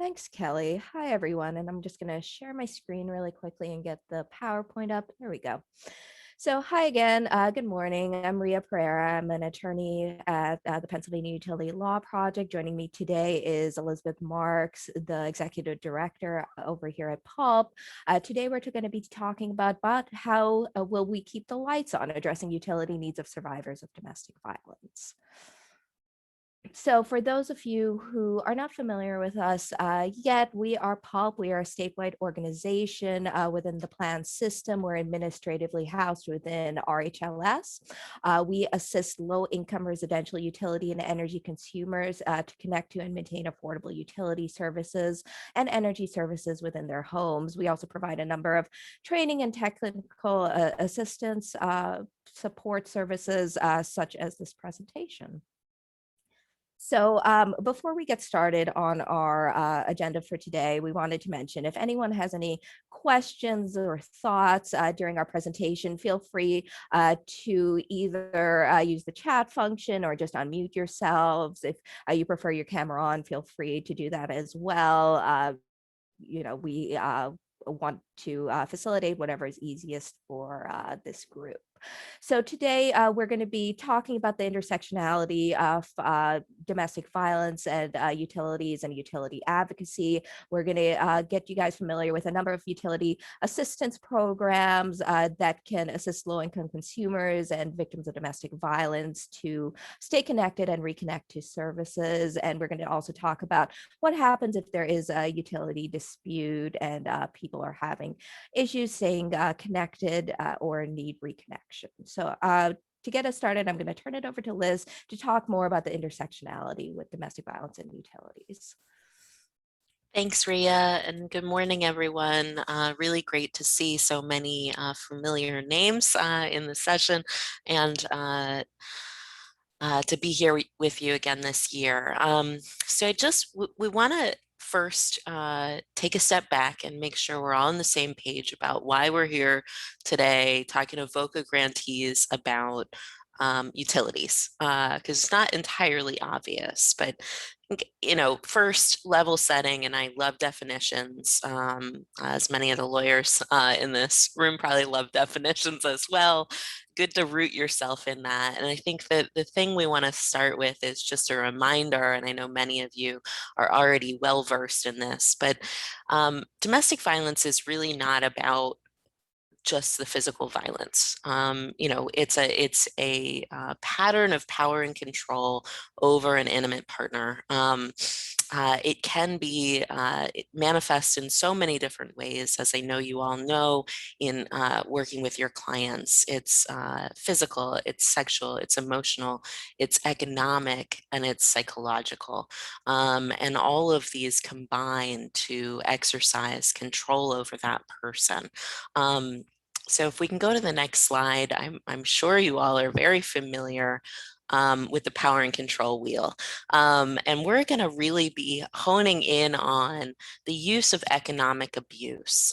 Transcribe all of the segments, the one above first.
Thanks, Kelly. Hi, everyone. And I'm just going to share my screen really quickly and get the PowerPoint up. There we go. So hi again. Good morning. I'm Ria Pereira. I'm an attorney at the Pennsylvania Utility Law Project. Joining me today is Elizabeth Marx, the executive director over here at PULP. Today, we're going to be talking about how will we keep the lights on, addressing utility needs of survivors of domestic violence. So for those of you who are not familiar with us yet, we are PULP. We are a statewide organization within the plan system. We're administratively housed within RHLS. We assist low-income residential utility and energy consumers to connect to and maintain affordable utility services and energy services within their homes. We also provide a number of training and technical assistance support services such as this presentation. So before we get started on our agenda for today, we wanted to mention if anyone has any questions or thoughts during our presentation, feel free to either use the chat function or just unmute yourselves. If you prefer your camera on, feel free to do that as well. We want to facilitate whatever is easiest for this group. So today we're going to be talking about the intersectionality of domestic violence and utilities and utility advocacy. We're going to get you guys familiar with a number of utility assistance programs that can assist low-income consumers and victims of domestic violence to stay connected and reconnect to services. And we're going to also talk about what happens if there is a utility dispute and people are having issues staying connected or need reconnection. So to get us started, I'm going to turn it over to Liz to talk more about the intersectionality with domestic violence and utilities. Thanks, Ria, and good morning, everyone. Really great to see so many familiar names in the session and to be here with you again this year. So we want to first take a step back and make sure we're all on the same page about why we're here today talking to VOCA grantees about utilities, because it's not entirely obvious, but first level setting, and I love definitions, as many of the lawyers in this room probably love definitions as well. Good to root yourself in that. And I think that the thing we want to start with is just a reminder, and I know many of you are already well versed in this, but domestic violence is really not about just the physical violence. It's a pattern of power and control over an intimate partner. It can be, it manifests in so many different ways, as I know you all know in working with your clients. It's physical, it's sexual, it's emotional, it's economic, and it's psychological. And all of these combine to exercise control over that person. So if we can go to the next slide, I'm sure you all are very familiar with the power and control wheel. And we're going to really be honing in on the use of economic abuse.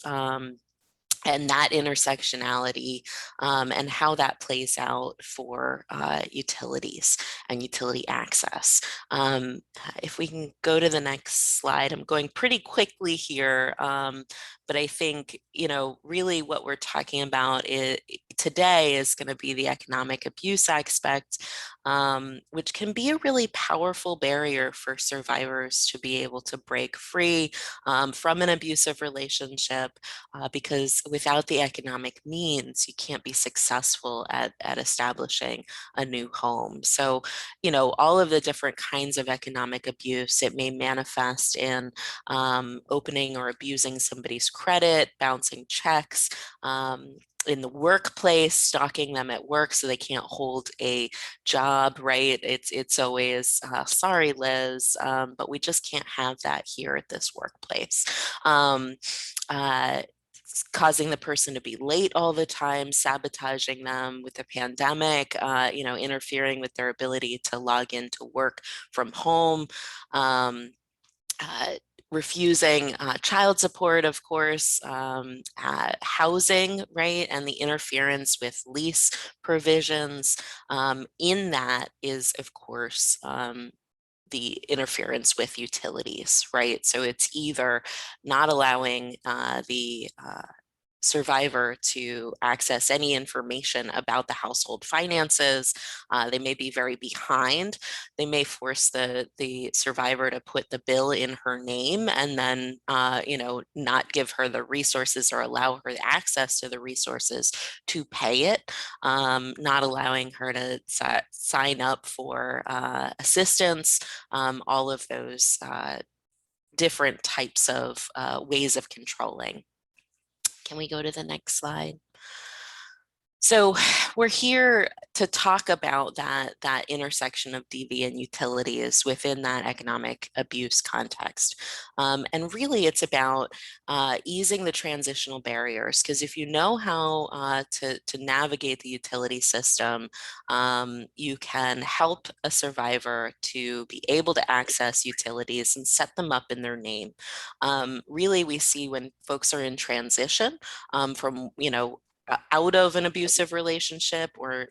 And that intersectionality and how that plays out for utilities and utility access. If we can go to the next slide, I'm going pretty quickly here, but I think, really what we're talking about today is going to be the economic abuse aspect, which can be a really powerful barrier for survivors to be able to break free from an abusive relationship, because without the economic means, you can't be successful at establishing a new home. So, all of the different kinds of economic abuse, it may manifest in opening or abusing somebody's credit, bouncing checks, in the workplace, stalking them at work so they can't hold a job, right? It's always, sorry, Liz, but we just can't have that here at this workplace. Causing the person to be late all the time, sabotaging them with the pandemic, interfering with their ability to log into work from home, refusing child support, of course, housing, right, and the interference with lease provisions. In that is, of course, the interference with utilities, right? So it's either not allowing the survivor to access any information about the household finances. They may be very behind. They may force the survivor to put the bill in her name and then, not give her the resources or allow her access to the resources to pay it, not allowing her to sign up for assistance, all of those different types of ways of controlling. Can we go to the next slide? So we're here to talk about that intersection of DV and utilities within that economic abuse context. And really it's about easing the transitional barriers, because if you know how to navigate the utility system, you can help a survivor to be able to access utilities and set them up in their name. Really, we see when folks are in transition from, out of an abusive relationship or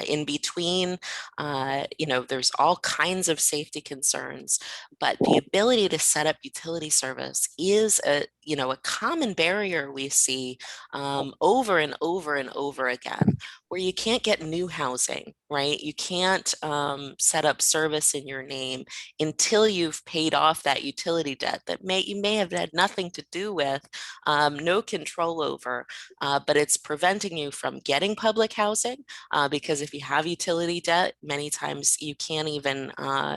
in between, there's all kinds of safety concerns, but the ability to set up utility service is a common barrier we see over and over and over again, where you can't get new housing, right? You can't set up service in your name until you've paid off that utility debt that you may have had nothing to do with, no control over, but it's preventing you from getting public housing, because if you have utility debt, many times you can't even,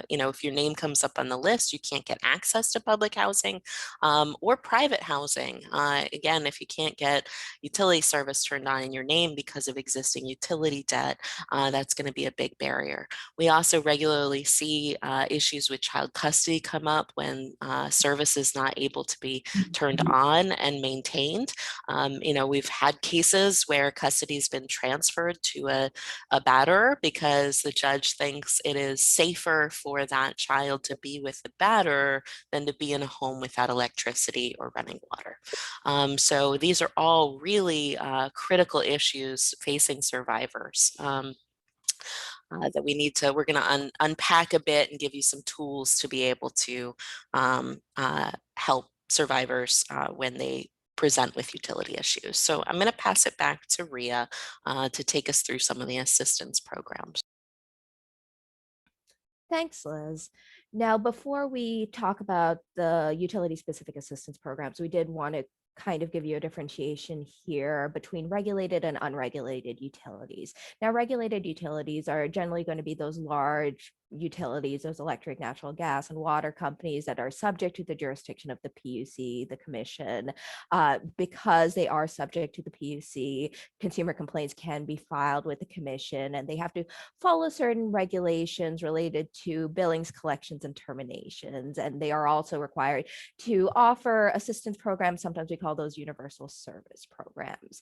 if your name comes up on the list, you can't get access to public housing or private housing. Again, if you can't get utility service turned on in your name because of existing utility debt, that's going to be a big barrier. We also regularly see issues with child custody come up when service is not able to be turned on and maintained. We've had cases where custody has been transferred to a batterer because the judge thinks it is safer for that child to be with the batterer than to be in a home without electricity or running water. So these are all really critical issues facing survivors. That we're going to unpack a bit and give you some tools to be able to help survivors when they present with utility issues. So I'm going to pass it back to Ria to take us through some of the assistance programs. Thanks, Liz. Now, before we talk about the utility-specific assistance programs, we did want to kind of give you a differentiation here between regulated and unregulated utilities. Now, regulated utilities are generally going to be those large utilities, those electric, natural gas, and water companies that are subject to the jurisdiction of the PUC, the commission. Because they are subject to the PUC, consumer complaints can be filed with the commission, and they have to follow certain regulations related to billings, collections, and terminations. And they are also required to offer assistance programs. Sometimes we call those universal service programs.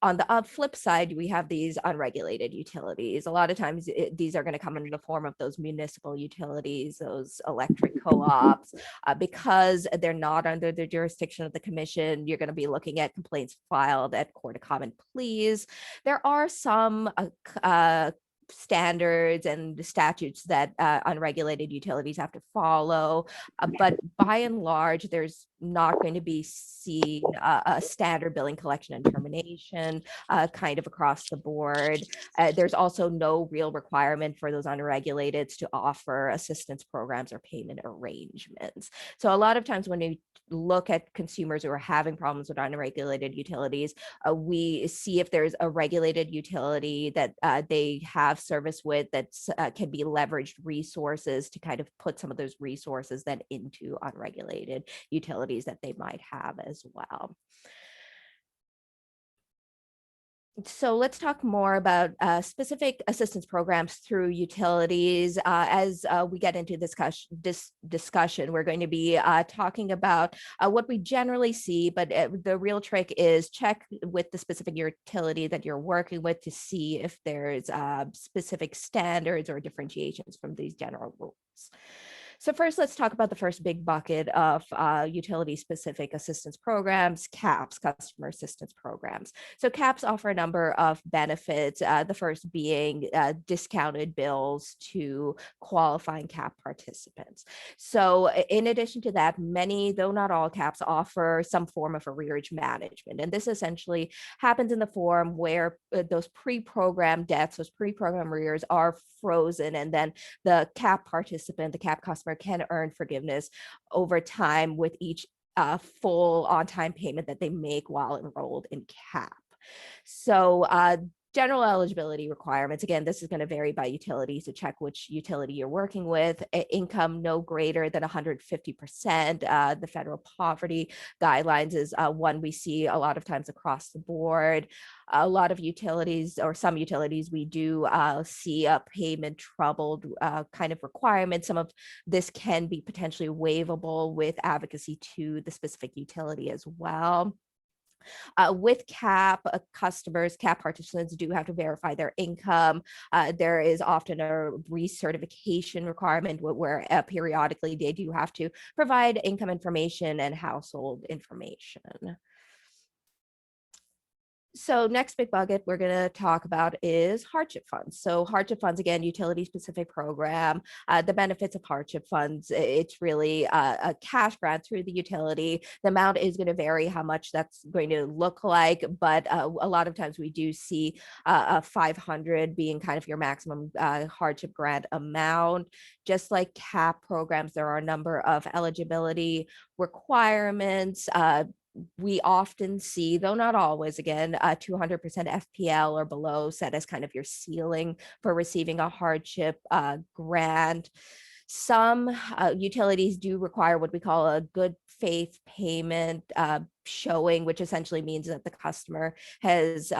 On the flip side, we have these unregulated utilities. A lot of times these are going to come in the form of those municipal utilities, those electric co-ops. Because they're not under the jurisdiction of the commission, you're going to be looking at complaints filed at Court of Common Pleas. There are some standards and statutes that unregulated utilities have to follow, but by and large, there's not going to be seen a standard billing, collection, and termination kind of across the board. There's also no real requirement for those unregulated to offer assistance programs or payment arrangements. So a lot of times when you look at consumers who are having problems with unregulated utilities, we see if there's a regulated utility that they have service with that can be leveraged resources to kind of put some of those resources then into unregulated utilities that they might have as well. So let's talk more about specific assistance programs through utilities. As we get into this discussion, we're going to be talking about what we generally see, but the real trick is check with the specific utility that you're working with to see if there's specific standards or differentiations from these general rules. So first, let's talk about the first big bucket of utility-specific assistance programs, CAPS, customer assistance programs. So CAPS offer a number of benefits, the first being discounted bills to qualifying CAP participants. So in addition to that, many, though not all, CAPS offer some form of arrearage management. And this essentially happens in the form where those pre-programmed debts, those pre-programmed arrears are frozen, and then the CAP participant, the CAP customer, can earn forgiveness over time with each full on-time payment that they make while enrolled in CAP. So general eligibility requirements, again, this is going to vary by utility, so check which utility you're working with. Income no greater than 150%. The federal poverty guidelines is one we see a lot of times across the board. A lot of utilities, or some utilities, we do see a payment troubled kind of requirement. Some of this can be potentially waivable with advocacy to the specific utility as well. With CAP, customers, CAP participants do have to verify their income. There is often a recertification requirement where periodically they do have to provide income information and household information. So next big bucket we're going to talk about is hardship funds. So hardship funds, again, utility specific program. The benefits of hardship funds, it's really a cash grant through the utility. The amount is going to vary how much that's going to look like, but a lot of times we do see a 500 being kind of your maximum hardship grant amount. Just like CAP programs, there are a number of eligibility requirements. We often see, though not always, again, 200% FPL or below set as kind of your ceiling for receiving a hardship grant. Some utilities do require what we call a good faith payment showing, which essentially means that the customer has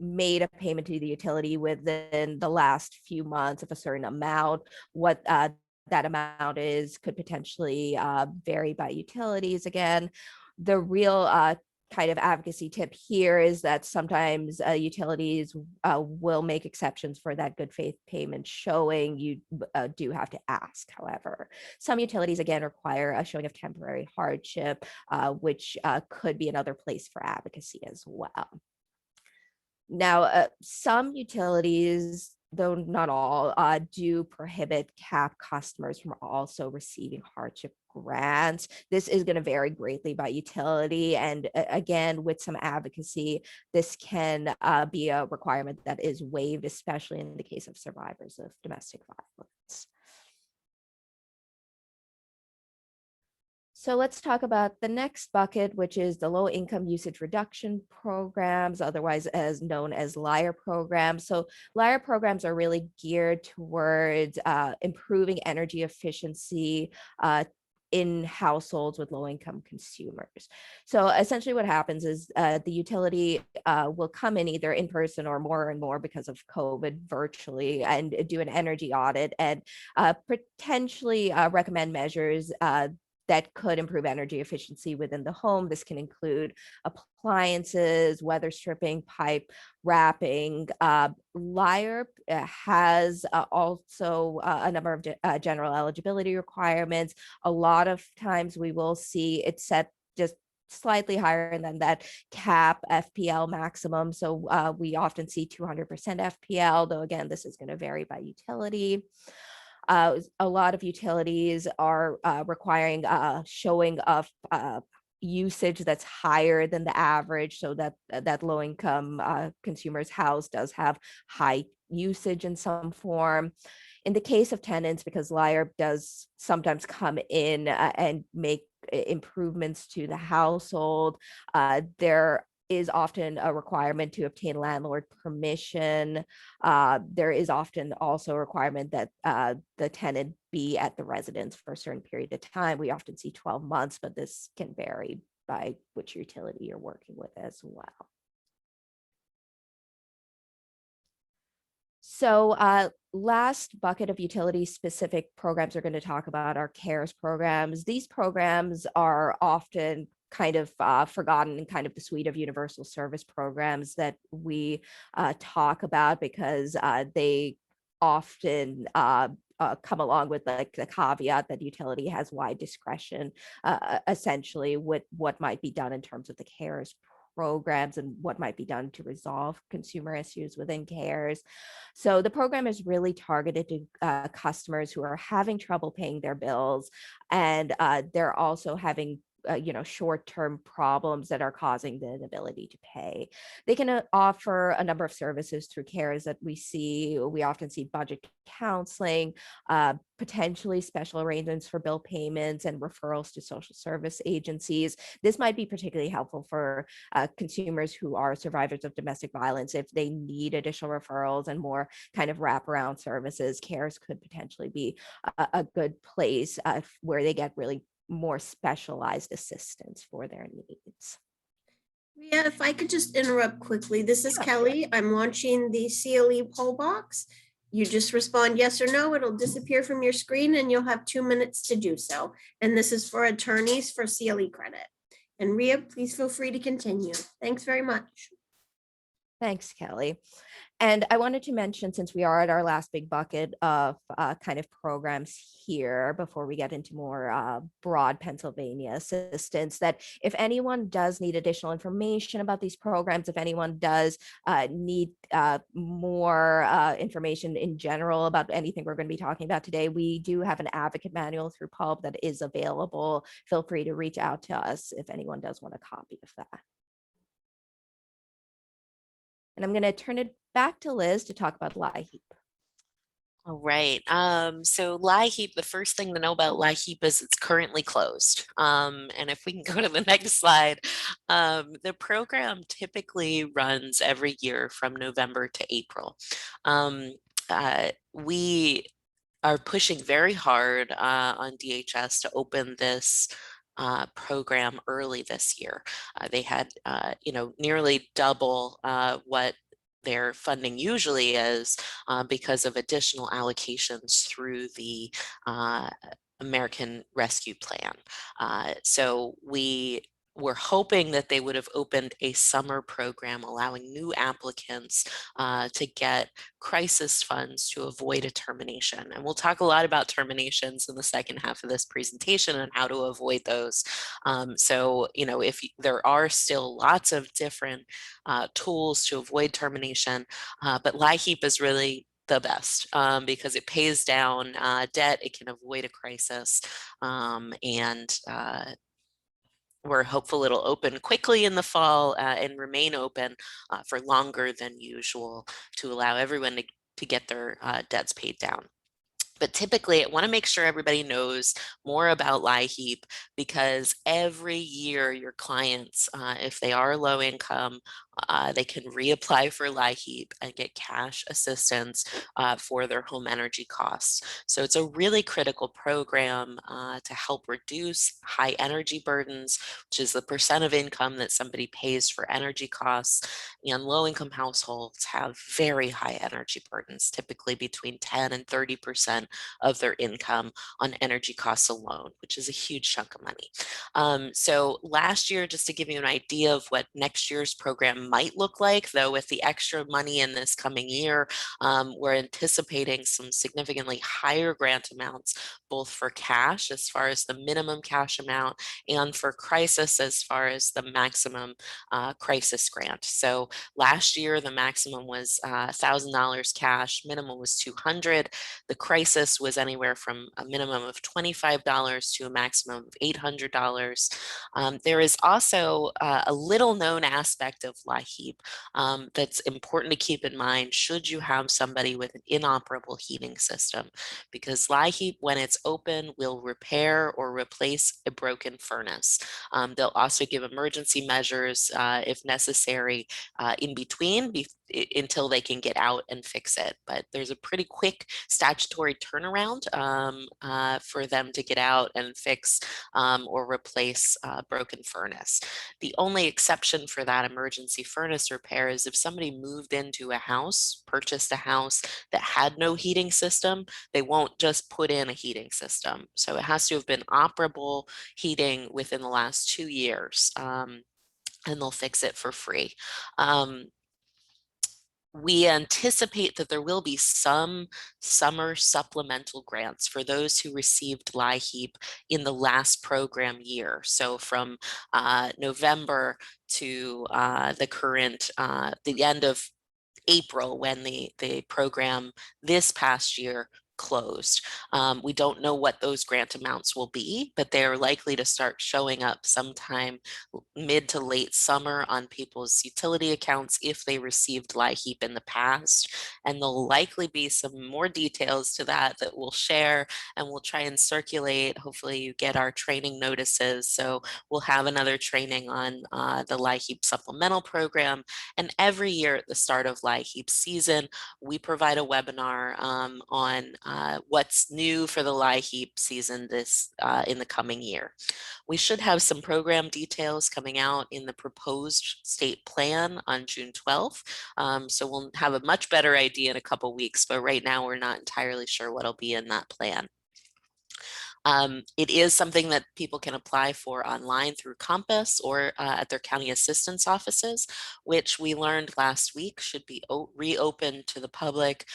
made a payment to the utility within the last few months of a certain amount. What that amount is could potentially vary by utilities again. The real kind of advocacy tip here is that sometimes utilities will make exceptions for that good faith payment showing. You do have to ask, however. Some utilities, again, require a showing of temporary hardship, which could be another place for advocacy as well. Now, some utilities, though not all, do prohibit CAP customers from also receiving hardship grants. This is going to vary greatly by utility. And again, with some advocacy, this can be a requirement that is waived, especially in the case of survivors of domestic violence. So let's talk about the next bucket, which is the low income usage reduction programs, otherwise as known as LIHEAP programs. So LIHEAP programs are really geared towards improving energy efficiency in households with low income consumers. So essentially what happens is the utility will come in either in person or more and more because of COVID virtually and do an energy audit and potentially recommend measures that could improve energy efficiency within the home. This can include appliances, weather stripping, pipe wrapping. LIHEAP has also a number of general eligibility requirements. A lot of times we will see it set just slightly higher than that CAP FPL maximum. So we often see 200% FPL, though again, this is going to vary by utility. A lot of utilities are requiring showing of usage that's higher than the average, so that that low-income consumer's house does have high usage in some form. In the case of tenants, because LIHEAP does sometimes come in and make improvements to the household, there is often a requirement to obtain landlord permission. There is often also a requirement that the tenant be at the residence for a certain period of time. We often see 12 months, but this can vary by which utility you're working with as well. So last bucket of utility specific programs we're going to talk about are CARES programs. These programs are often kind of forgotten in kind of the suite of universal service programs that we talk about because they often come along with like the caveat that utility has wide discretion, essentially, with what might be done in terms of the CARES programs and what might be done to resolve consumer issues within CARES. So the program is really targeted to customers who are having trouble paying their bills, and they're also having short-term problems that are causing the inability to pay. They can offer a number of services through CARES that we see. We often see budget counseling, potentially special arrangements for bill payments and referrals to social service agencies. This might be particularly helpful for consumers who are survivors of domestic violence. If they need additional referrals and more kind of wraparound services, CARES could potentially be a good place where they get really more specialized assistance for their needs. Yeah, if I could just interrupt quickly. This is Kelly. I'm launching the CLE poll box. You just respond yes or no. It'll disappear from your screen and you'll have 2 minutes to do so. And this is for attorneys for CLE credit. And Ria, please feel free to continue. Thanks very much. Thanks, Kelly. And I wanted to mention, since we are at our last big bucket of kind of programs here, before we get into more broad Pennsylvania assistance, that if anyone does need additional information about these programs, if anyone does need more information in general about anything we're going to be talking about today, we do have an advocate manual through PULB that is available. Feel free to reach out to us if anyone does want a copy of that. And I'm going to turn it back to Liz to talk about LIHEAP. All right. So LIHEAP, the first thing to know about LIHEAP is it's currently closed. And if we can go to the next slide, the program typically runs every year from November to April. We are pushing very hard on DHS to open this program early this year. They had, nearly double what their funding usually is because of additional allocations through the American Rescue Plan. So we were hoping that they would have opened a summer program allowing new applicants to get crisis funds to avoid a termination. And we'll talk a lot about terminations in the second half of this presentation and how to avoid those. If there are still lots of different tools to avoid termination, but LIHEAP is really the best because it pays down debt, it can avoid a crisis, and we're hopeful it'll open quickly in the fall and remain open for longer than usual to allow everyone to get their debts paid down. But typically, I want to make sure everybody knows more about LIHEAP because every year your clients, if they are low income, they can reapply for LIHEAP and get cash assistance for their home energy costs. So it's a really critical program to help reduce high energy burdens, which is the percent of income that somebody pays for energy costs. And low income households have very high energy burdens, typically between 10 and 30% of their income on energy costs alone, which is a huge chunk of money. So last year, just to give you an idea of what next year's program might look like, though with the extra money in this coming year, we're anticipating some significantly higher grant amounts, both for cash as far as the minimum cash amount and for crisis as far as the maximum crisis grant. So last year, the maximum was $1,000 cash, minimum was $200. The crisis was anywhere from a minimum of $25 to a maximum of $800. There is also a little known aspect of LIHEAP that's important to keep in mind should you have somebody with an inoperable heating system, because LIHEAP, when it's open, will repair or replace a broken furnace. They'll also give emergency measures if necessary in between until they can get out and fix it. But there's a pretty quick statutory turnaround for them to get out and fix or replace a broken furnace. The only exception for that emergency furnace repair is if somebody moved into a house, purchased a house that had no heating system, they won't just put in a heating system. So it has to have been operable heating within the last 2 years. And they'll fix it for free. We anticipate that there will be some summer supplemental grants for those who received LIHEAP in the last program year. So from November to the end of April, when the program this past year closed. We don't know what those grant amounts will be, but they're likely to start showing up sometime mid to late summer on people's utility accounts if they received LIHEAP in the past. And there'll likely be some more details to that we'll share, and we'll try and circulate. Hopefully you get our training notices. So we'll have another training on the LIHEAP supplemental program. And every year at the start of LIHEAP season, we provide a webinar on what's new for the LIHEAP season in the coming year. We should have some program details coming out in the proposed state plan on June 12th. So we'll have a much better idea in a couple weeks, but right now we're not entirely sure what'll be in that plan. It is something that people can apply for online through Compass or at their county assistance offices, which we learned last week should be reopened to the public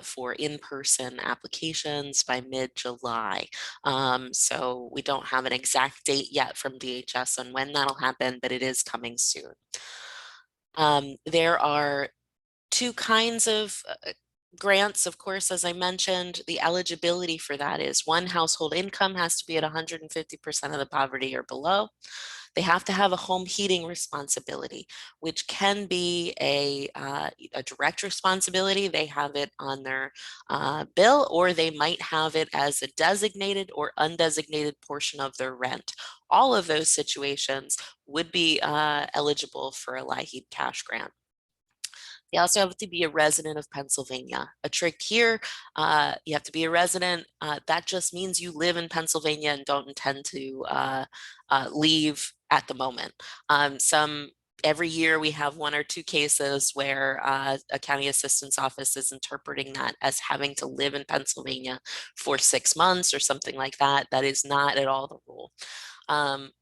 for in-person applications by mid-July. So we don't have an exact date yet from DHS on when that'll happen, but it is coming soon. There are two kinds of grants, of course, as I mentioned. The eligibility for that is one, household income has to be at 150% of the poverty or below. They have to have a home heating responsibility, which can be a direct responsibility. They have it on their bill, or they might have it as a designated or undesignated portion of their rent. All of those situations would be eligible for a LIHEAP cash grant. They also have to be a resident of Pennsylvania. A trick here, you have to be a resident. That just means you live in Pennsylvania and don't intend to leave at the moment. Every year we have one or two cases where a county assistance office is interpreting that as having to live in Pennsylvania for 6 months or something like that. That is not at all the rule.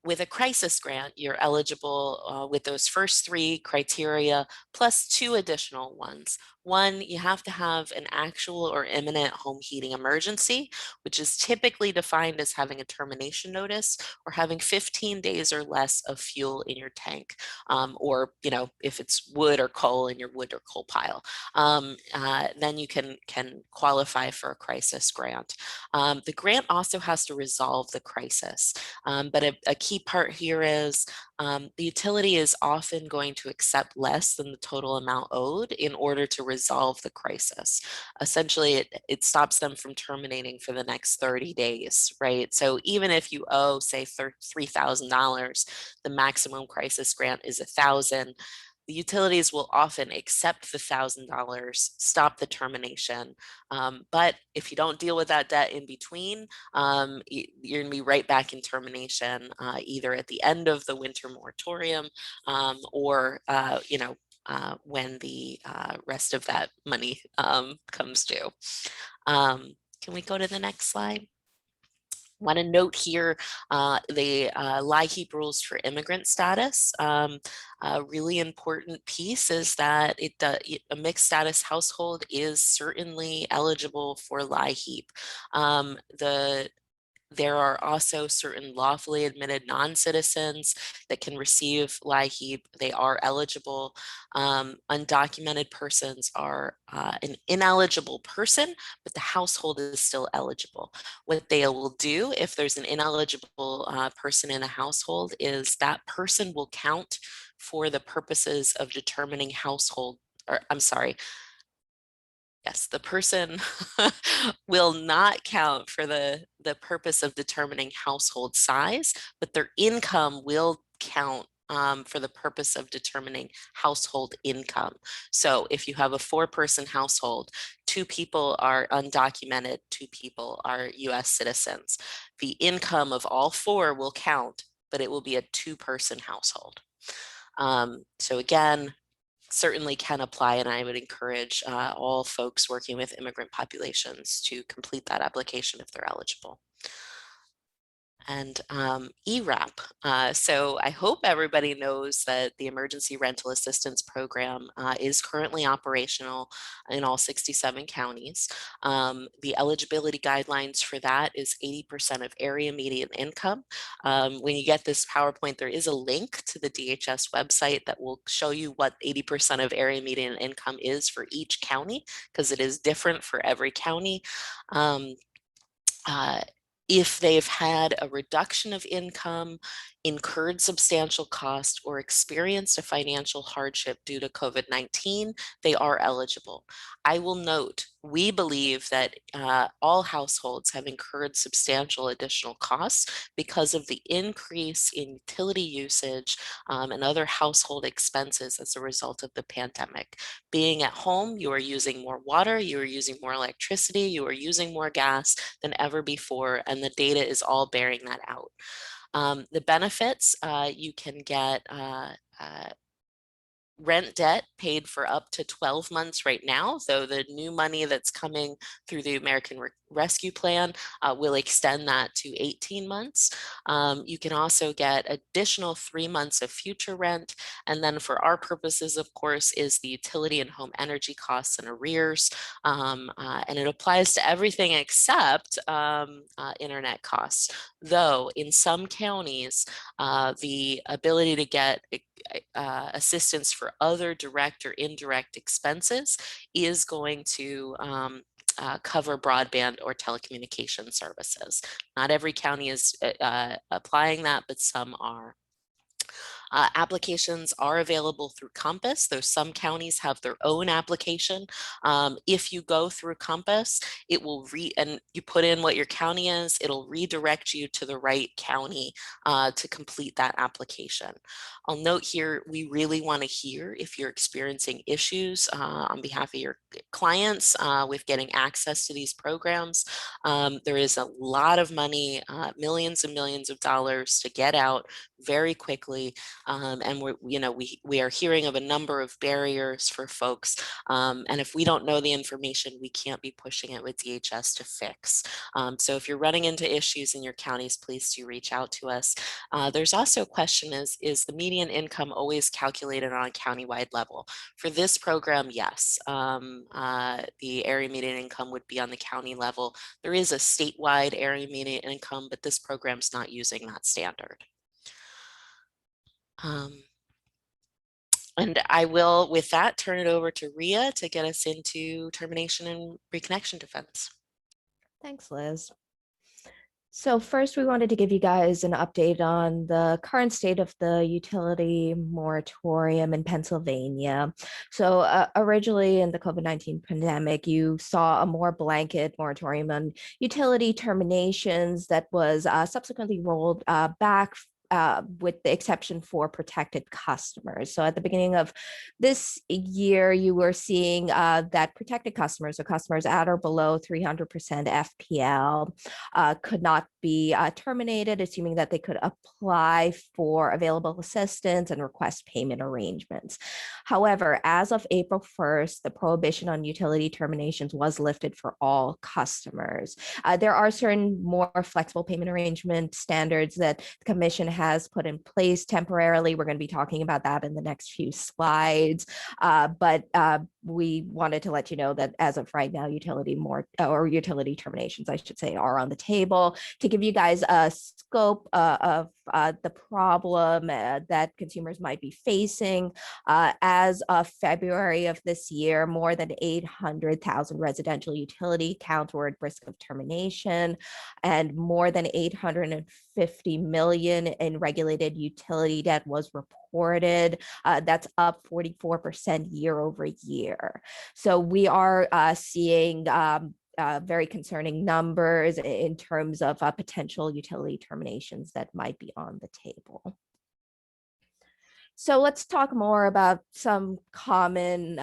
With a crisis grant, you're eligible with those first 3 criteria plus 2 additional ones. One, you have to have an actual or imminent home heating emergency, which is typically defined as having a termination notice or having 15 days or less of fuel in your tank, or if it's wood or coal in your wood or coal pile. Then you can qualify for a crisis grant. The grant also has to resolve the crisis. But a key part here is the utility is often going to accept less than the total amount owed in order to resolve the crisis. Essentially, it stops them from terminating for the next 30 days, right? So even if you owe, say, $3,000, the maximum crisis grant is $1,000. The utilities will often accept the $1,000, stop the termination. But if you don't deal with that debt in between, you're gonna be right back in termination, either at the end of the winter moratorium or when the rest of that money comes due. Can we go to the next slide? Want to note here the LIHEAP rules for immigrant status. A really important piece is that a mixed status household is certainly eligible for LIHEAP. There are also certain lawfully admitted non-citizens that can receive LIHEAP. They are eligible. Undocumented persons are an ineligible person, but the household is still eligible. What they will do if there's an ineligible person in a household is that person will count for the purposes of determining household, or I'm sorry, yes, the person will not count for the purpose of determining household size, but their income will count for the purpose of determining household income. So if you have a 4-person household, 2 people are undocumented, 2 people are US citizens. The income of all 4 will count, but it will be a 2-person household. So again, certainly can apply, and I would encourage all folks working with immigrant populations to complete that application if they're eligible. and ERAP. So I hope everybody knows that the Emergency Rental Assistance Program is currently operational in all 67 counties. The eligibility guidelines for that is 80% of area median income. When you get this PowerPoint, there is a link to the DHS website that will show you what 80% of area median income is for each county, because it is different for every county. If they've had a reduction of income, incurred substantial cost, or experienced a financial hardship due to COVID-19, they are eligible. I will note, we believe that all households have incurred substantial additional costs because of the increase in utility usage and other household expenses as a result of the pandemic. Being at home, you are using more water, you are using more electricity, you are using more gas than ever before, and the data is all bearing that out. The benefits, you can get rent debt paid for up to 12 months right now. So the new money that's coming through the American Rescue Plan will extend that to 18 months. You can also get additional 3 months of future rent. And then for our purposes, of course, is the utility and home energy costs and arrears. And it applies to everything except internet costs. Though in some counties, the ability to get assistance for other direct or indirect expenses is going to cover broadband or telecommunication services. Not every county is applying that, but some are. Applications are available through Compass, though some counties have their own application. If you go through Compass, it will and you put in what your county is, it'll redirect you to the right county to complete that application. I'll note here, we really want to hear if you're experiencing issues on behalf of your clients with getting access to these programs. There is a lot of money, millions and millions of dollars to get out very quickly. And we are hearing of a number of barriers for folks. And if we don't know the information, we can't be pushing it with DHS to fix. So if you're running into issues in your counties, please do reach out to us. There's also a question, is the median income always calculated on a countywide level? For this program, yes. The area median income would be on the county level. There is a statewide area median income, but this program's not using that standard. And I will, with that, turn it over to Ria to get us into termination and reconnection defense. Thanks, Liz. So first, we wanted to give you guys an update on the current state of the utility moratorium in Pennsylvania. So originally in the COVID-19 pandemic, you saw a more blanket moratorium on utility terminations that was subsequently rolled back with the exception for protected customers. So at the beginning of this year, you were seeing that protected customers, so customers at or below 300% FPL, could not be terminated, assuming that they could apply for available assistance and request payment arrangements. However, as of April 1st, the prohibition on utility terminations was lifted for all customers. There are certain more flexible payment arrangement standards that the Commission has put in place temporarily. We're going to be talking about that in the next few slides. But we wanted to let you know that as of right now, utility terminations, I should say, are on the table to give you guys a scope of the problem that consumers might be facing. As of February of this year, more than 800,000 residential utility accounts were at risk of termination, and more than 850 million in regulated utility debt was reported. That's up 44% year over year. So we are seeing very concerning numbers in terms of potential utility terminations that might be on the table. So let's talk more about some common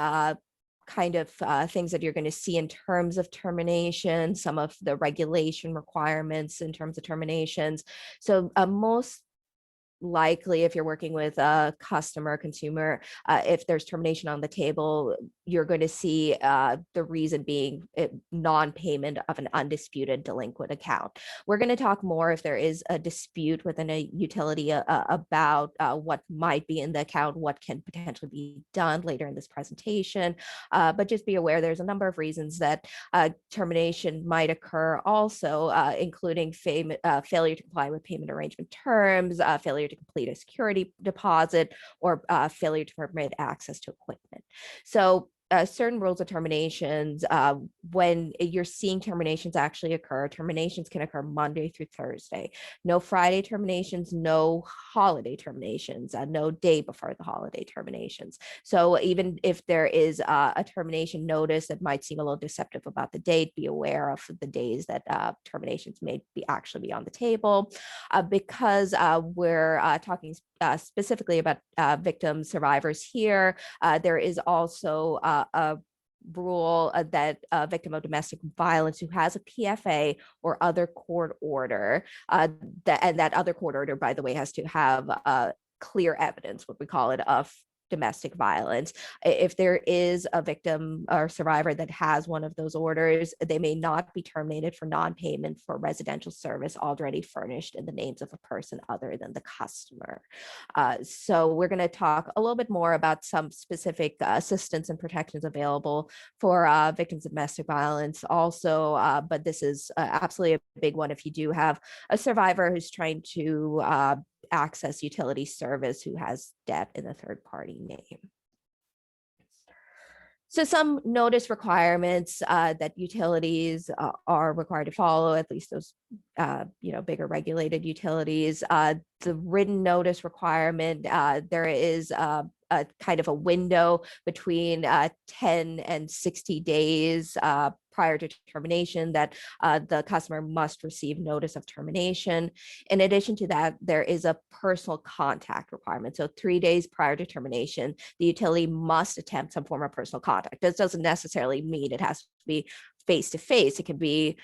kind of things that you're going to see in terms of termination, some of the regulation requirements in terms of terminations. So most likely, if you're working with a customer, consumer, if there's termination on the table, you're going to see the reason being non-payment of an undisputed delinquent account. We're going to talk more if there is a dispute within a utility about what might be in the account, what can potentially be done later in this presentation. But just be aware there's a number of reasons that termination might occur also, including failure to comply with payment arrangement terms, failure to complete a security deposit, or failure to permit access to equipment. So certain rules of terminations, when you're seeing terminations actually occur, terminations can occur Monday through Thursday. No Friday terminations, no holiday terminations, no day before the holiday terminations. So even if there is a termination notice that might seem a little deceptive about the date, be aware of the days that terminations may actually be on the table. Because we're talking specifically about victims, survivors here, there is also a rule that a victim of domestic violence who has a PFA or other court order, and that other court order, by the way, has to have clear evidence, what we call it, of domestic violence. If there is a victim or survivor that has one of those orders, they may not be terminated for non-payment for residential service already furnished in the names of a person other than the customer. So we're going to talk a little bit more about some specific assistance and protections available for victims of domestic violence also, but this is absolutely a big one if you do have a survivor who's trying to access utility service who has debt in a third party name. So some notice requirements that utilities are required to follow, at least those bigger regulated utilities. The written notice requirement, there is a kind of a window between 10 and 60 days prior to termination that the customer must receive notice of termination. In addition to that, there is a personal contact requirement. So 3 days prior to termination, the utility must attempt some form of personal contact. This doesn't necessarily mean it has to be face-to-face. It can be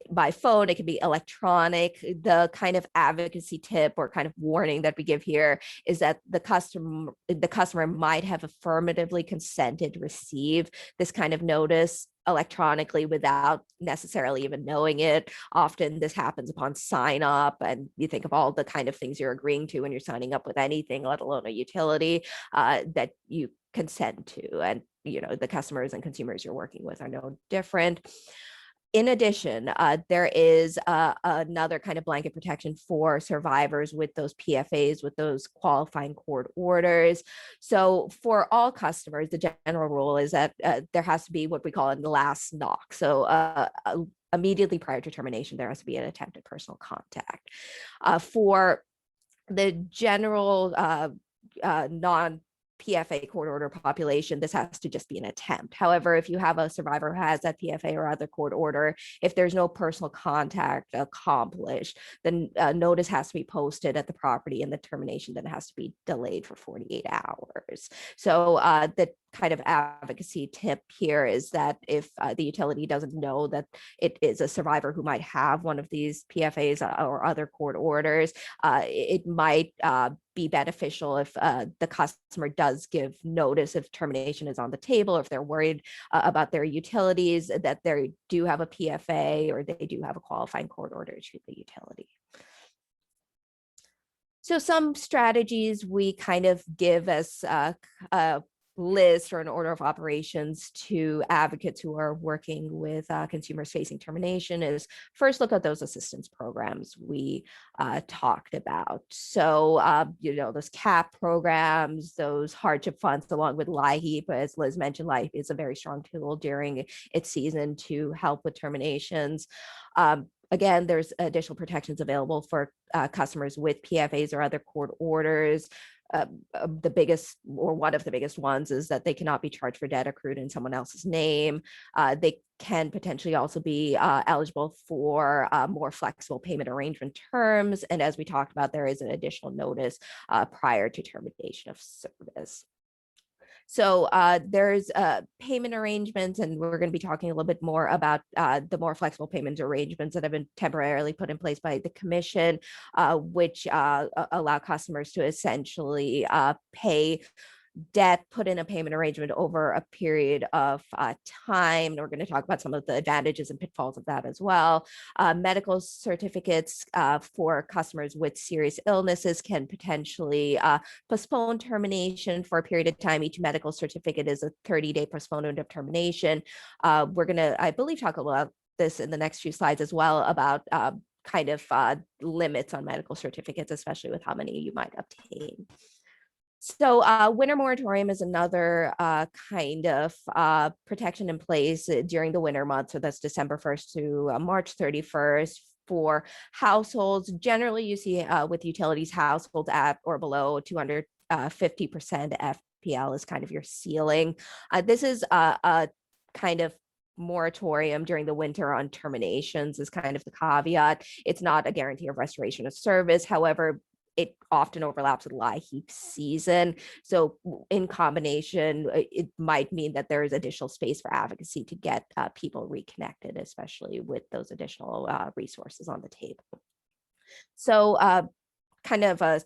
by phone, it can be electronic. The kind of advocacy tip or kind of warning that we give here is that the customer might have affirmatively consented to receive this kind of notice electronically without necessarily even knowing it. Often this happens upon sign up, and you think of all the kind of things you're agreeing to when you're signing up with anything, let alone a utility, that you consent to. And the customers and consumers you're working with are no different. In addition, there is another kind of blanket protection for survivors with those PFAs, with those qualifying court orders. So for all customers, the general rule is that there has to be what we call the last knock. So immediately prior to termination, there has to be an attempted personal contact. For the general non-PFA court order population, this has to just be an attempt. However, if you have a survivor who has that PFA or other court order, if there's no personal contact accomplished, then notice has to be posted at the property, and the termination then has to be delayed for 48 hours. So the kind of advocacy tip here is that if the utility doesn't know that it is a survivor who might have one of these PFAs or other court orders, it might be beneficial if the customer does give notice if termination is on the table, or if they're worried about their utilities, that they do have a PFA or they do have a qualifying court order to the utility. So some strategies we kind of give as a list or an order of operations to advocates who are working with consumers facing termination is first look at those assistance programs we talked about. So, those CAP programs, those hardship funds, along with LIHEAP, as Liz mentioned, LIHEAP is a very strong tool during its season to help with terminations. Again, there's additional protections available for customers with PFAs or other court orders. The biggest, or one of the biggest ones, is that they cannot be charged for debt accrued in someone else's name. They can potentially also be eligible for more flexible payment arrangement terms. And as we talked about, there is an additional notice prior to termination of service. So there's payment arrangements, and we're going to be talking a little bit more about the more flexible payment arrangements that have been temporarily put in place by the commission, which allow customers to essentially pay debt, put in a payment arrangement over a period of time. And we're going to talk about some of the advantages and pitfalls of that as well. Medical certificates for customers with serious illnesses can potentially postpone termination for a period of time. Each medical certificate is a 30-day postponement of termination. We're going to, I believe, talk about this in the next few slides as well about kind of limits on medical certificates, especially with how many you might obtain. So winter moratorium is another kind of protection in place during the winter months. So that's December 1st to March 31st for households. Generally, you see with utilities, households at or below 250% FPL is kind of your ceiling. This is a kind of moratorium during the winter on terminations is kind of the caveat. It's not a guarantee of restoration of service. However, it often overlaps with LIHEAP season. So in combination, it might mean that there is additional space for advocacy to get people reconnected, especially with those additional resources on the table. So kind of a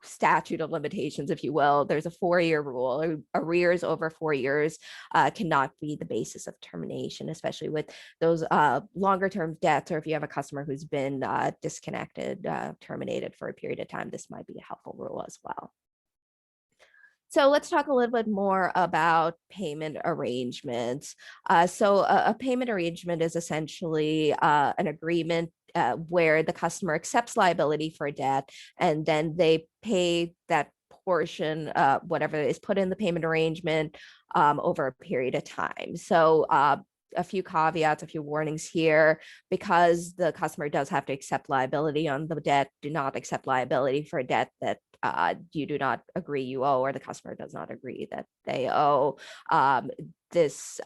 statute of limitations, if you will. There's a 4-year rule. Arrears over 4 years cannot be the basis of termination, especially with those longer term debts, or if you have a customer who's been disconnected, terminated for a period of time, this might be a helpful rule as well. So let's talk a little bit more about payment arrangements. So a payment arrangement is essentially an agreement where the customer accepts liability for a debt, and then they pay that portion, whatever is put in the payment arrangement, over a period of time. So a few caveats, a few warnings here. Because the customer does have to accept liability on the debt, do not accept liability for a debt that you do not agree you owe, or the customer does not agree that they owe. This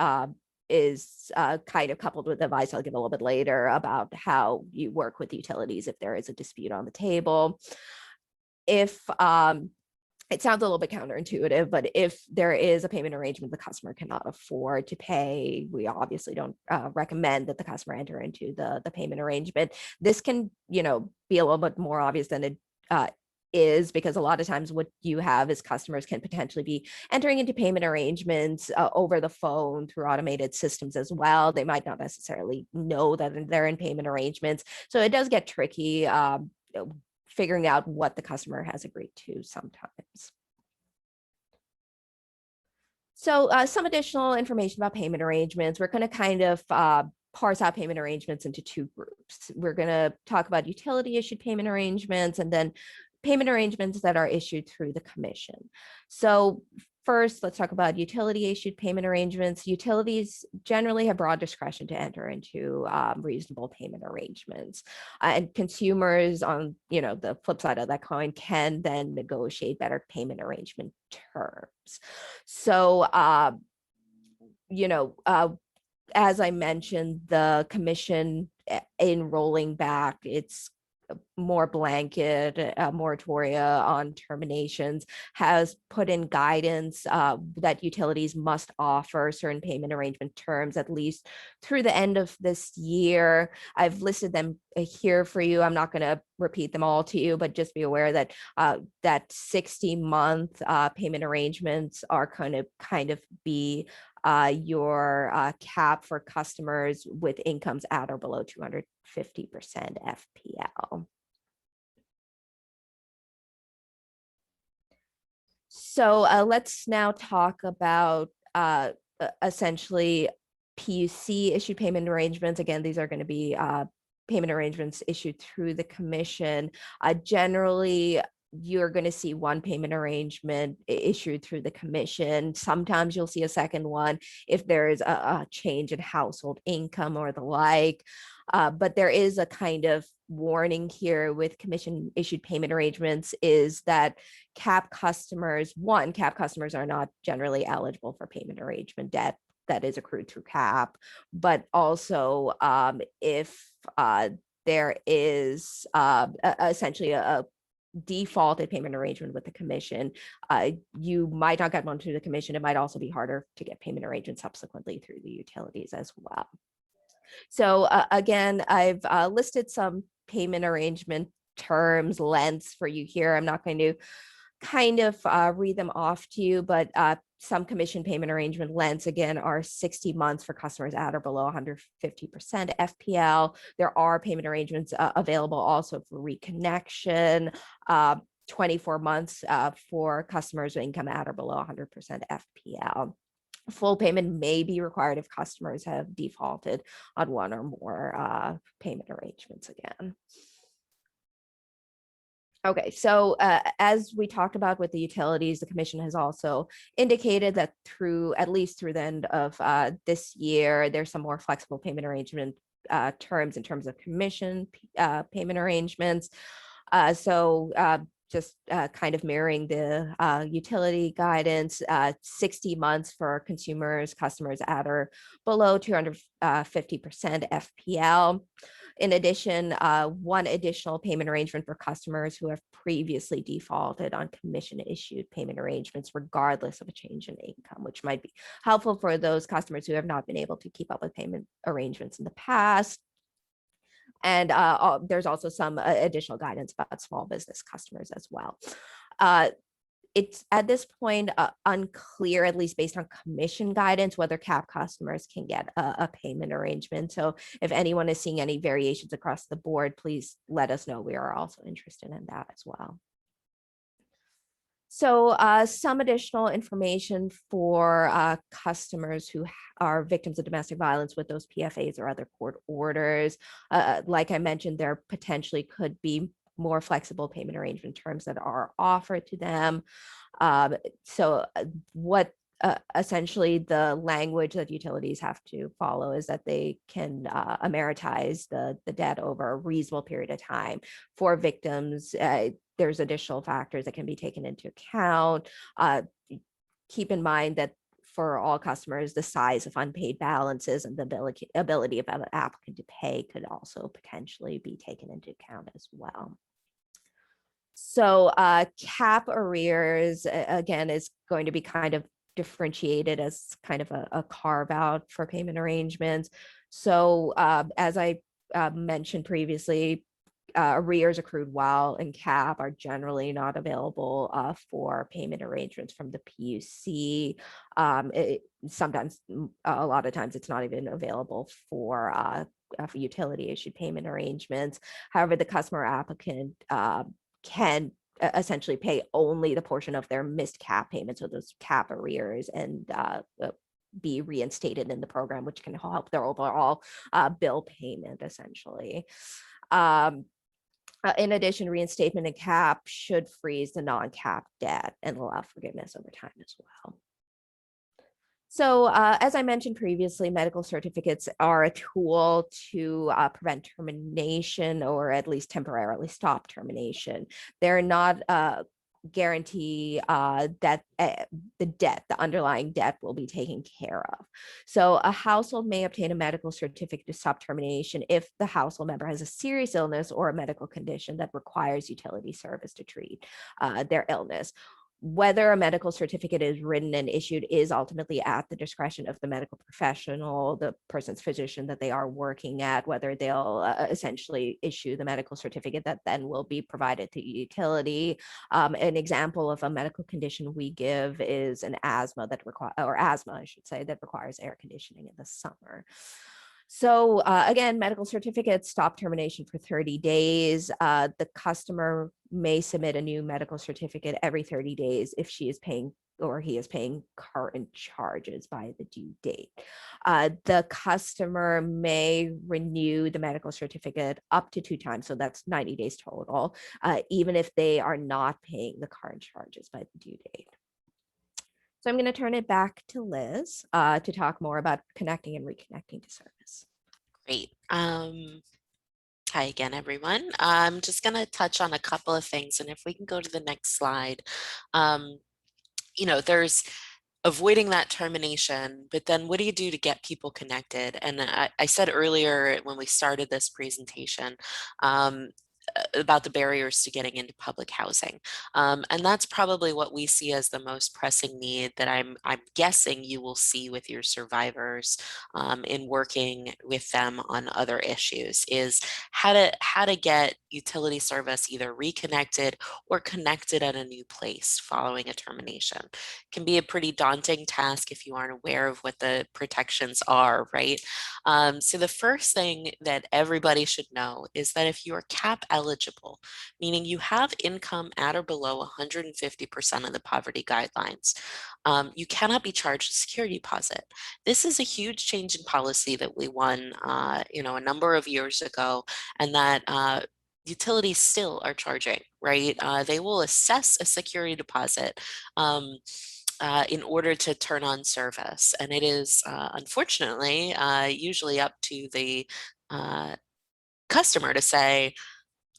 is kind of coupled with advice I'll give a little bit later about how you work with utilities if there is a dispute on the table. If it sounds a little bit counterintuitive, but if there is a payment arrangement the customer cannot afford to pay, we obviously don't recommend that the customer enter into the payment arrangement. This can, be a little bit more obvious than it is, because a lot of times what you have is customers can potentially be entering into payment arrangements over the phone through automated systems as well. They might not necessarily know that they're in payment arrangements. So it does get tricky figuring out what the customer has agreed to sometimes. So some additional information about payment arrangements. We're going to kind of parse out payment arrangements into two groups. We're going to talk about utility issued payment arrangements, and then payment arrangements that are issued through the commission. So first, let's talk about utility issued payment arrangements. Utilities generally have broad discretion to enter into reasonable payment arrangements. And consumers, on the flip side of that coin, can then negotiate better payment arrangement terms. So, as I mentioned, the commission, in rolling back its more blanket moratoria on terminations, has put in guidance that utilities must offer certain payment arrangement terms at least through the end of this year. I've listed them here for you. I'm not going to repeat them all to you, but just be aware that that 60-month payment arrangements are kind of be your cap for customers with incomes at or below 250% FPL. So let's now talk about essentially PUC issued payment arrangements. Again, these are going to be payment arrangements issued through the commission. Generally, you're going to see one payment arrangement issued through the commission. Sometimes you'll see a second one if there is a change in household income or the like. But there is a kind of warning here with commission issued payment arrangements, is that CAP customers are not generally eligible for payment arrangement debt that is accrued through CAP, but also if there is essentially a defaulted payment arrangement with the commission, you might not get one through the commission. It might also be harder to get payment arrangements subsequently through the utilities as well. So again, I've listed some payment arrangement terms, lengths for you here. I'm not going to kind of read them off to you, but some commission payment arrangement lengths, again, are 60 months for customers at or below 150% FPL. There are payment arrangements available also for reconnection, 24 months for customers with income at or below 100% FPL. Full payment may be required if customers have defaulted on one or more payment arrangements again. Okay, so as we talked about with the utilities, the commission has also indicated that at least through the end of this year, there's some more flexible payment arrangement terms in terms of commission payment arrangements. Just kind of mirroring the utility guidance, 60 months for customers at or below 250% FPL. In addition, one additional payment arrangement for customers who have previously defaulted on commission issued payment arrangements, regardless of a change in income, which might be helpful for those customers who have not been able to keep up with payment arrangements in the past. And there's also some additional guidance about small business customers as well. It's at this point unclear, at least based on commission guidance, whether CAP customers can get a payment arrangement. So if anyone is seeing any variations across the board, please let us know. We are also interested in that as well. So some additional information for customers who are victims of domestic violence with those PFAs or other court orders. Like I mentioned, there potentially could be more flexible payment arrangement terms that are offered to them. Essentially the language that utilities have to follow is that they can amortize the debt over a reasonable period of time. For victims, there's additional factors that can be taken into account. Keep in mind that for all customers, the size of unpaid balances and the ability of an applicant to pay could also potentially be taken into account as well. So CAP arrears, again, is going to be kind of differentiated as kind of a carve out for payment arrangements. So as I mentioned previously, arrears accrued while in CAP are generally not available for payment arrangements from the PUC. Sometimes, a lot of times, it's not even available for utility issued payment arrangements. However, the customer applicant can essentially pay only the portion of their missed CAP payments, so those CAP arrears, and be reinstated in the program, which can help their overall bill payment essentially. In addition, reinstatement in CAP should freeze the non-CAP debt and allow forgiveness over time as well. So as I mentioned previously, medical certificates are a tool to prevent termination or at least temporarily stop termination. They're not guarantee that the underlying debt will be taken care of. So a household may obtain a medical certificate to stop termination if the household member has a serious illness or a medical condition that requires utility service to treat their illness. Whether a medical certificate is written and issued is ultimately at the discretion of the medical professional, the person's physician that they are working at, whether they'll essentially issue the medical certificate that then will be provided to utility. An example of a medical condition we give is an asthma that requires air conditioning in the summer. So again, medical certificates stop termination for 30 days. The customer may submit a new medical certificate every 30 days if she is paying or he is paying current charges by the due date. The customer may renew the medical certificate up to 2 times, so that's 90 days total, even if they are not paying the current charges by the due date. So I'm going to turn it back to Liz to talk more about connecting and reconnecting to service. Great. Hi again, everyone. I'm just going to touch on a couple of things. And if we can go to the next slide, there's avoiding that termination, but then what do you do to get people connected? And I said earlier when we started this presentation, about the barriers to getting into public housing. And that's probably what we see as the most pressing need that I'm guessing you will see with your survivors in working with them on other issues, is how to get utility service either reconnected or connected at a new place following a termination. It can be a pretty daunting task if you aren't aware of what the protections are, right? So the first thing that everybody should know is that if you are CAP eligible, meaning you have income at or below 150% of the poverty guidelines, you cannot be charged a security deposit. This is a huge change in policy that we won, a number of years ago, and that utilities still are charging, right? They will assess a security deposit in order to turn on service. And it is, unfortunately, usually up to the customer to say,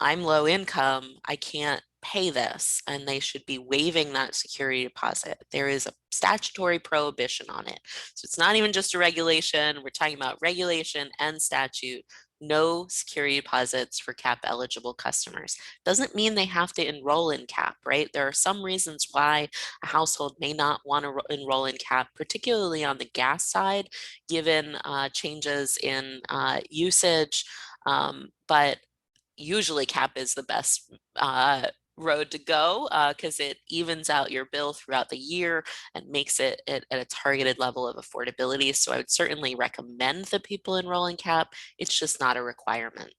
I'm low income, I can't pay this, and they should be waiving that security deposit. There is a statutory prohibition on it. So it's not even just a regulation, we're talking about regulation and statute. No security deposits for CAP eligible customers. Doesn't mean they have to enroll in CAP, right? There are some reasons why a household may not want to enroll in CAP, particularly on the gas side, given changes in usage, but usually CAP is the best road to go because it evens out your bill throughout the year and makes it at a targeted level of affordability. So I would certainly recommend that people enroll in CAP. It's just not a requirement.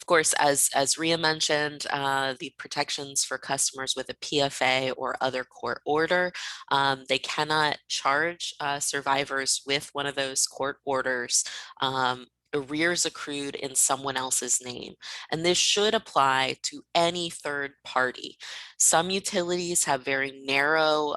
Of course, as Ria mentioned, the protections for customers with a PFA or other court order, they cannot charge survivors with one of those court orders arrears accrued in someone else's name. And this should apply to any third party. Some utilities have very narrow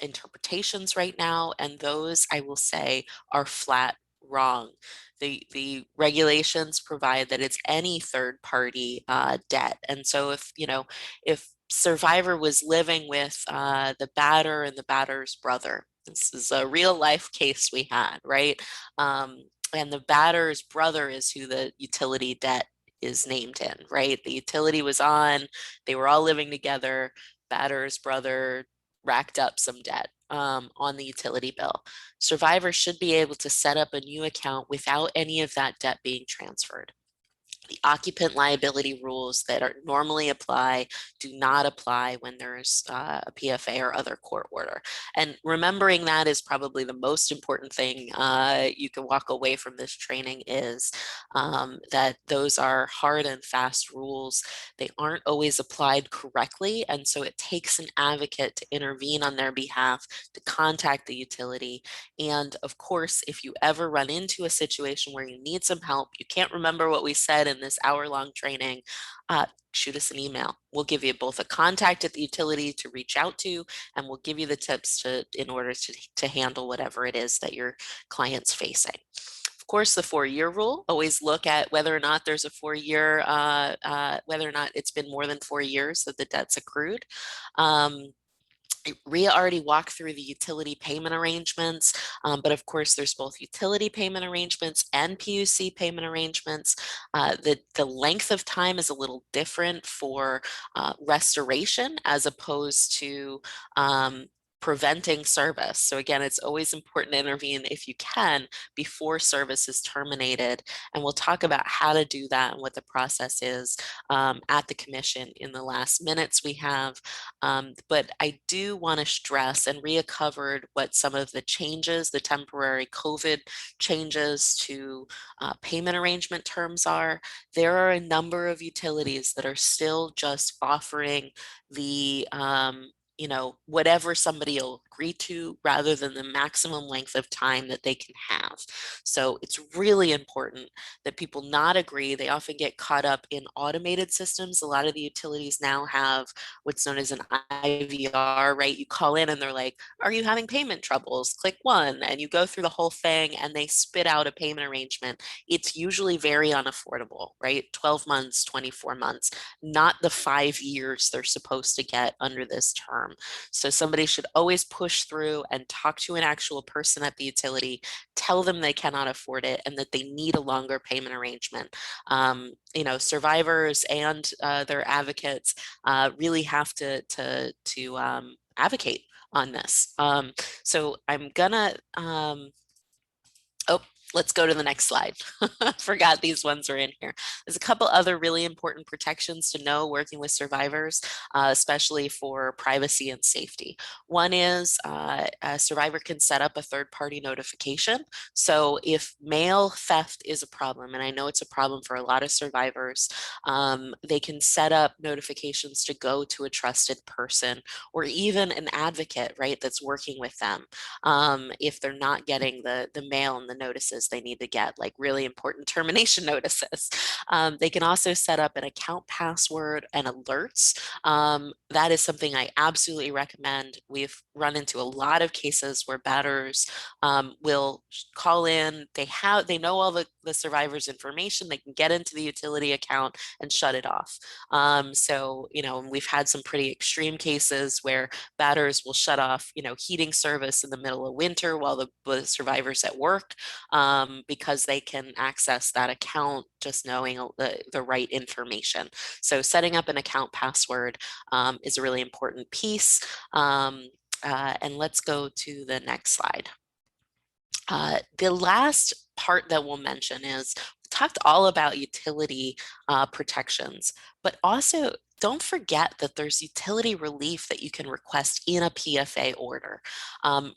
interpretations right now, and those, I will say, are flat wrong. The regulations provide that it's any third party debt. And so if survivor was living with the batter and the batter's brother, this is a real life case we had, right? And the batter's brother is who the utility debt is named in, right? The utility was on, they were all living together, batter's brother racked up some debt on the utility bill. Survivors should be able to set up a new account without any of that debt being transferred. The occupant liability rules that are normally apply do not apply when there's a PFA or other court order. And remembering that is probably the most important thing you can walk away from this training, is that those are hard and fast rules. They aren't always applied correctly. And so it takes an advocate to intervene on their behalf, to contact the utility. And of course, if you ever run into a situation where you need some help, you can't remember what we said in this hour-long training, shoot us an email. We'll give you both a contact at the utility to reach out to, and we'll give you the tips in order to handle whatever it is that your client's facing. Of course, the 4-year rule, always look at whether or not there's a 4-year, whether or not it's been more than 4 years that the debt's accrued. Ria already walked through the utility payment arrangements, but of course there's both utility payment arrangements and PUC payment arrangements. The length of time is a little different for restoration as opposed to preventing service. So again, it's always important to intervene if you can before service is terminated. And we'll talk about how to do that and what the process is at the commission in the last minutes we have. But I do want to stress, and Ria covered what some of the changes, the temporary COVID changes to payment arrangement terms are. There are a number of utilities that are still just offering the whatever somebody will agree to rather than the maximum length of time that they can have. So it's really important that people not agree. They often get caught up in automated systems. A lot of the utilities now have what's known as an IVR, right? You call in and they're like, are you having payment troubles? Click 1, and you go through the whole thing and they spit out a payment arrangement. It's usually very unaffordable, right? 12 months, 24 months, not the 5 years they're supposed to get under this term. form. So somebody should always push through and talk to an actual person at the utility, tell them they cannot afford it and that they need a longer payment arrangement. You know, survivors and their advocates really have to advocate on this. So I'm gonna, oh, let's go to the next slide. Forgot these ones are in here. There's a couple other really important protections to know working with survivors, especially for privacy and safety. One is a survivor can set up a third-party notification. So if mail theft is a problem, and I know it's a problem for a lot of survivors, they can set up notifications to go to a trusted person or even an advocate, right, that's working with them if they're not getting the mail and the notices they need to get, like really important termination notices. They can also set up an account password and alerts. That is something I absolutely recommend. We've run into a lot of cases where batters will call in. They know all the survivor's information. They can get into the utility account and shut it off. So, you know, we've had some pretty extreme cases where batters will shut off, you know, heating service in the middle of winter while the survivor's at work because they can access that account just knowing the right information. So setting up an account password is a really important piece. And let's go to the next slide. The last part that we'll mention is we talked all about utility protections, but also don't forget that there's utility relief that you can request in a PFA order,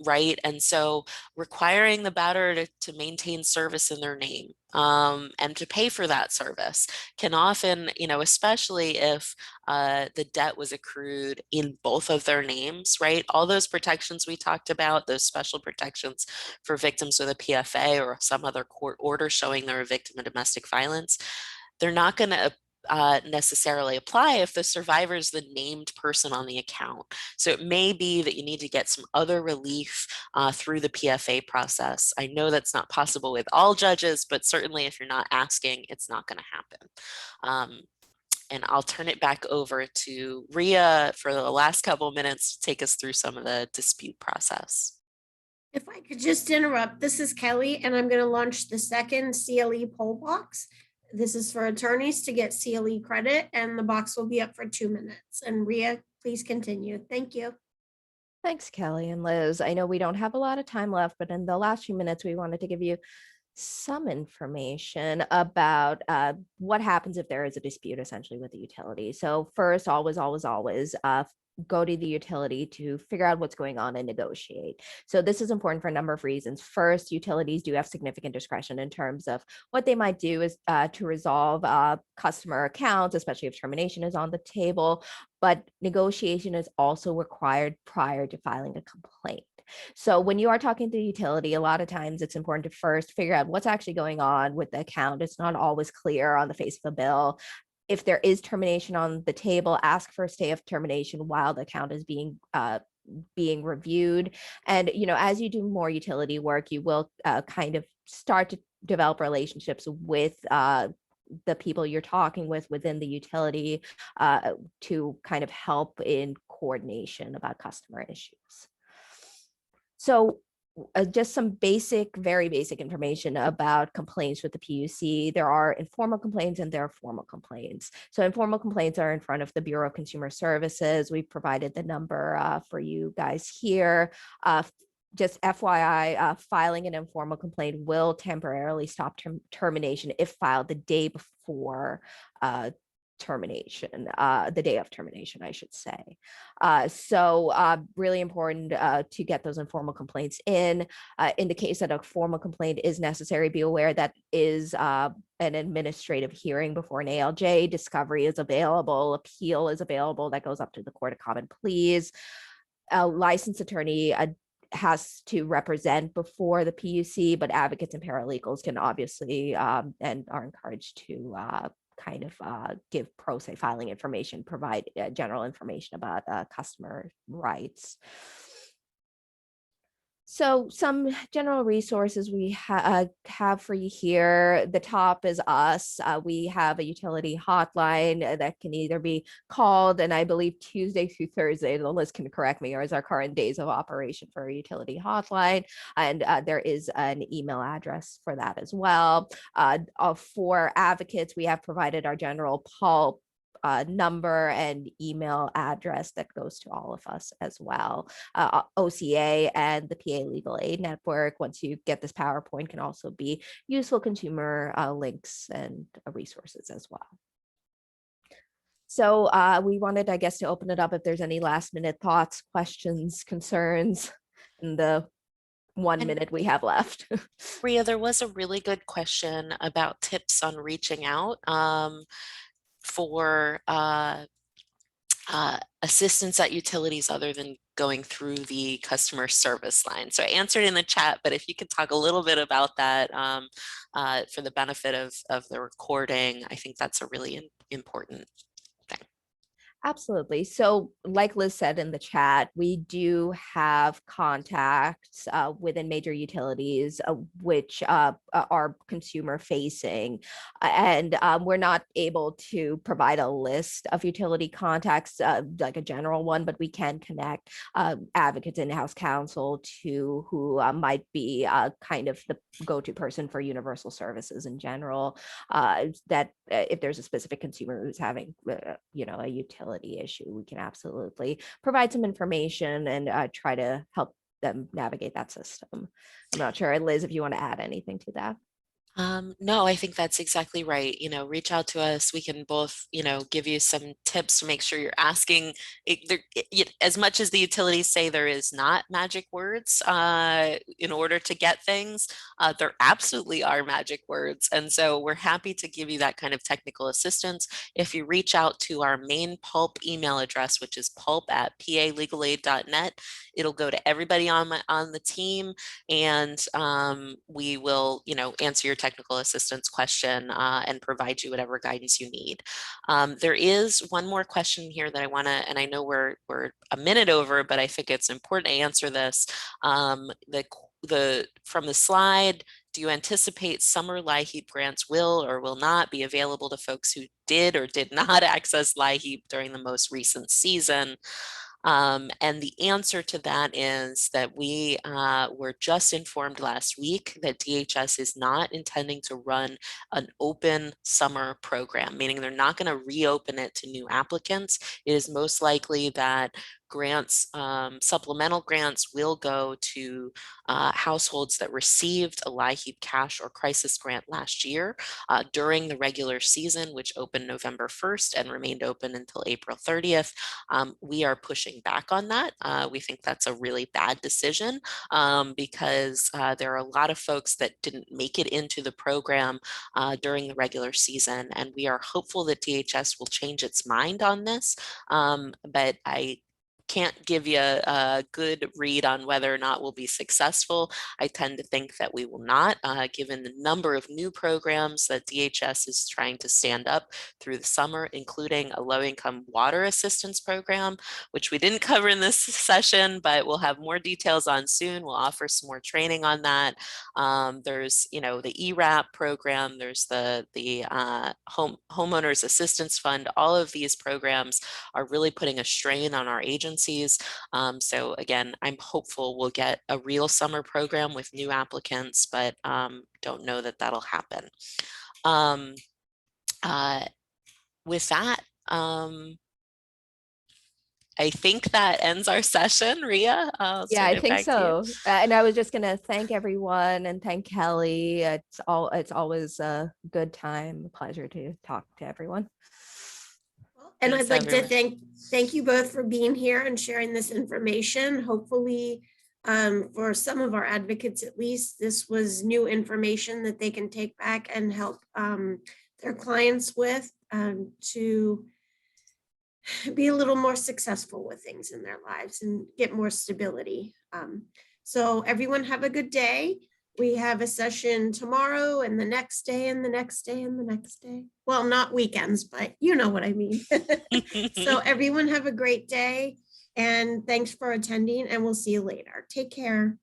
right? And so requiring the batter to maintain service in their name and to pay for that service can often, you know, especially if the debt was accrued in both of their names, right? All those protections we talked about, those special protections for victims with a PFA or some other court order showing they're a victim of domestic violence, they're not going to necessarily apply if the survivor is the named person on the account. So it may be that you need to get some other relief through the PFA process. I know that's not possible with all judges, but certainly if you're not asking, it's not going to happen. And I'll turn it back over to Ria for the last couple of minutes to take us through some of the dispute process. If I could just interrupt, this is Kelly, and I'm going to launch the second CLE poll box. This is for attorneys to get CLE credit, and the box will be up for 2 minutes. And Ria, please continue. Thank you. Thanks, Kelly and Liz. I know we don't have a lot of time left, but in the last few minutes, we wanted to give you some information about what happens if there is a dispute essentially with the utility. So first, always go to the utility to figure out what's going on and negotiate. So this is important for a number of reasons. First, utilities do have significant discretion in terms of what they might do is to resolve customer accounts, especially if termination is on the table, but negotiation is also required prior to filing a complaint. So when you are talking to the utility, a lot of times it's important to first figure out what's actually going on with the account. It's not always clear on the face of the bill. If there is termination on the table, ask for a stay of termination while the account is being reviewed. And, you know, as you do more utility work, you will kind of start to develop relationships with the people you're talking with within the utility to kind of help in coordination about customer issues. So just some very basic information about complaints with the PUC. There are informal complaints and there are formal complaints. So informal complaints are in front of the Bureau of Consumer Services. We've provided the number for you guys here. Just FYI, filing an informal complaint will temporarily stop termination if filed the day before termination, the day of termination, I should say. So really important to get those informal complaints in. In the case that a formal complaint is necessary, be aware that is an administrative hearing before an ALJ. Discovery is available, appeal is available, that goes up to the Court of Common Pleas. A licensed attorney has to represent before the PUC, but advocates and paralegals can obviously and are encouraged to kind of give pro se filing information, provide general information about customer rights. So some general resources we have for you here. The top is us. We have a utility hotline that can either be called, and I believe Tuesday through Thursday, the list can correct me, or is our current days of operation for a utility hotline. And there is an email address for that as well. For advocates, we have provided our general pulp number and email address that goes to all of us as well. OCA and the PA Legal Aid Network, once you get this PowerPoint, can also be useful consumer links and resources as well. So we wanted, I guess, to open it up if there's any last minute thoughts, questions, concerns in the 1 minute we have left. Rhea, there was a really good question about tips on reaching out for assistance at utilities other than going through the customer service line. So I answered in the chat, but if you could talk a little bit about that for the benefit of the recording, I think that's a really important thing. Absolutely. So like Liz said in the chat, we do have contacts within major utilities, which are consumer facing. And we're not able to provide a list of utility contacts, like a general one, but we can connect advocates, in-house counsel to who might be kind of the go-to person for universal services in general, that if there's a specific consumer who's having, a utility issue, we can absolutely provide some information and try to help them navigate that system. I'm not sure, Liz, if you want to add anything to that. No, I think that's exactly right. Reach out to us. We can both, give you some tips to make sure you're asking as much as the utilities say there is not magic words in order to get things. There absolutely are magic words. And so we're happy to give you that kind of technical assistance. If you reach out to our main pulp email address, which is pulp@palegalaid.net, it'll go to everybody on the team, and we will, answer your technical assistance question and provide you whatever guidance you need. There is one more question here that I want to, and I know we're a minute over, but I think it's important to answer this. From the slide, do you anticipate summer LIHEAP grants will or will not be available to folks who did or did not access LIHEAP during the most recent season? And the answer to that is that we were just informed last week that DHS is not intending to run an open summer program, meaning they're not going to reopen it to new applicants. It is most likely that grants, supplemental grants, will go to households that received a LIHEAP cash or crisis grant last year during the regular season, which opened November 1st and remained open until April 30th. We are pushing back on that. We think that's a really bad decision because there are a lot of folks that didn't make it into the program during the regular season, and we are hopeful that DHS will change its mind on this, but I can't give you a good read on whether or not we'll be successful. I tend to think that we will not, given the number of new programs that DHS is trying to stand up through the summer, including a low-income water assistance program, which we didn't cover in this session, but we'll have more details on soon. We'll offer some more training on that. There's, the ERAP program, there's the homeowners assistance fund. All of these programs are really putting a strain on our agencies. So again, I'm hopeful we'll get a real summer program with new applicants, but don't know that that'll happen. With that, I think that ends our session, Rhea. Yeah, I think so. And I was just going to thank everyone and thank Kelly. It's always a good time, a pleasure to talk to everyone. And Thanks, I'd like everyone. to thank you both for being here and sharing this information. Hopefully, for some of our advocates, at least, this was new information that they can take back and help their clients with to be a little more successful with things in their lives and get more stability. So everyone have a good day. We have a session tomorrow and the next day and the next day and the next day. Well, not weekends, but you know what I mean. So everyone have a great day and thanks for attending, and we'll see you later. Take care.